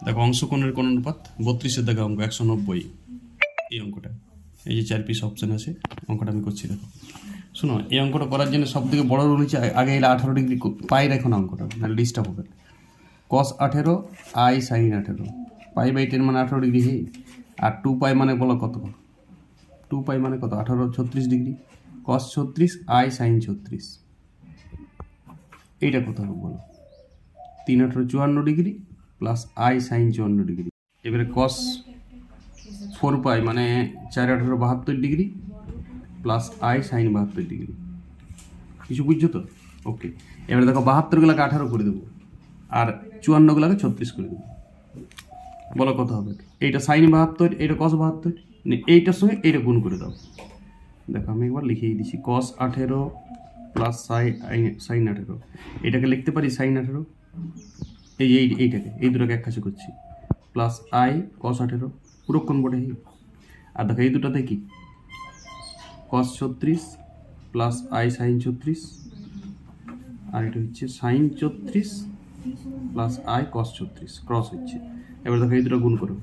দেখো অংশকোণের কোণ অনুপাত 32-এর দাগে অঙ্ক 190, এই অঙ্কটা। এই যে 4 পিস অপশান আছে, অঙ্কটা আমি করছি। দেখো শোনো, এই অঙ্কটা করার জন্য সব থেকে বড় রুল হচ্ছে আগে এলে 18 ডিগ্রি পাই রাখো না, অঙ্কটা নাহলে ডিস্টার্ব হবে। cos 18 i sin 18, pi by 10 মানে 18 ডিগ্রি। হে আর 2 পাই মানে বলো কত? 2 পাই মানে কত? 18 36 ডিগ্রি। cos 36 i sin 36, এইটা কত হবে বলো? 3 18 54 degree plus i sin 54 degree. এবারে cos 4 পাই মানে 4 18 72 degree plus i sin 72 degree. কিছু বুঝছো তো? ওকে, এবারে দেখো 72 গুলাকে 18 করে দেবো আর 54 গুলাকে 36 করে দেবো। বলো কত হবে? এইটা সাইন 72, এইটা cos 72, এইটার সঙ্গে এইটা গুণ করে দাও। দেখো আমি একবার লিখেই দিচ্ছি, cos 18 প্লাস সাইন 18, এটাকে লিখতে পারি সাইন 18, এইটাকে এই দুটোকে এক কাছে করছি, প্লাস i cos 18 পুরোক্ষণ বটে। আর দেখো এই দুটাতে কি cos 36 প্লাস i sin 36, আর এটা হচ্ছে sine 34 plus i cos 34 cross হচ্ছে। এবার দেখো এই দুটো গুণ করো,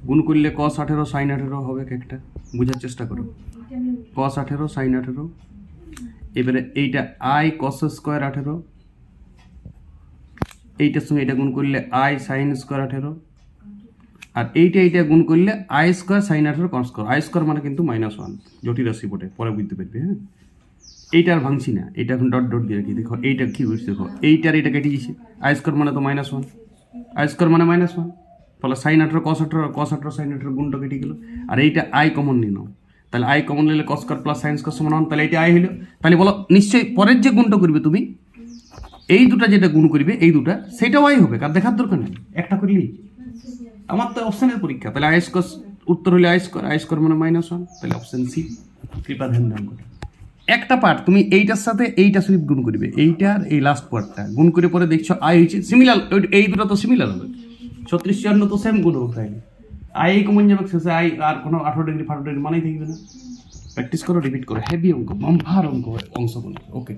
গুণ করলে cos 18 sin 18 হবে একটা। বোঝার চেষ্টা করো, cos 18 sin 18, এবারে এইটা i cos স্কোয়ার 18, এইটার সঙ্গে এটা গুণ করলে i sin স্কোয়ার 18, আর এইটা গুণ করলে i square sin 18 cos square. i square মানে কিন্তু -1, জটিল রাশি বটে, পরে বুঝতে পারবে। হ্যাঁ, এইটা আর ভাঙছি না, এটা এখন ডট ডট দিয়ে রাখি। দেখো এইটা কি বুঝতে, দেখো এইটার এটা কেটে দিয়েছে, i স্কোয়ার মানে তো -1, i স্কোয়ার মানে -1, ফলে sin 18 cos 18 cos 18 sin 18 গুণটা কেটে গেল। আর এইটা i কমন নিয়ে নাও, তাহলে i কমন নিলে cos square plus sin square সমান 1, তাহলে এইটা i হলো। তাহলে বলো নিশ্চয়ই পরের যে গুণটা করবে তুমি, এই দুটা যেটা গুণ করবে এই দুটা, সেটাও i হবে, কার দেখার দরকার নেই, একটা করলেই। আমার তো অপশনের পরীক্ষা, তাহলে i স্কোয়ার উত্তর হলে i স্কোয়ার মানে -1, তাহলে অপশন সি। কৃপা ধ্যান দান করে একটা পার্ট তুমি এইটার সাথে এইটা সুইপ গুণ করবে, এইটার এই লাস্ট পার্টটা গুণ করে পরে দেখছো আই হচ্ছে সিমিলার, এই দুটো তো সিমিলার হবে। 36 54 তো সেম গুণ হবে, তাই আই এই কমন যাবে শেষে, আই আর কোনো 18 ডিগ্রি 18 ডিগ্রি মানেই থাকবে না। প্র্যাকটিস করো, রিপিট করো, হেভি অঙ্ক, বাম্পার অঙ্ক অংশগুলো। ওকে।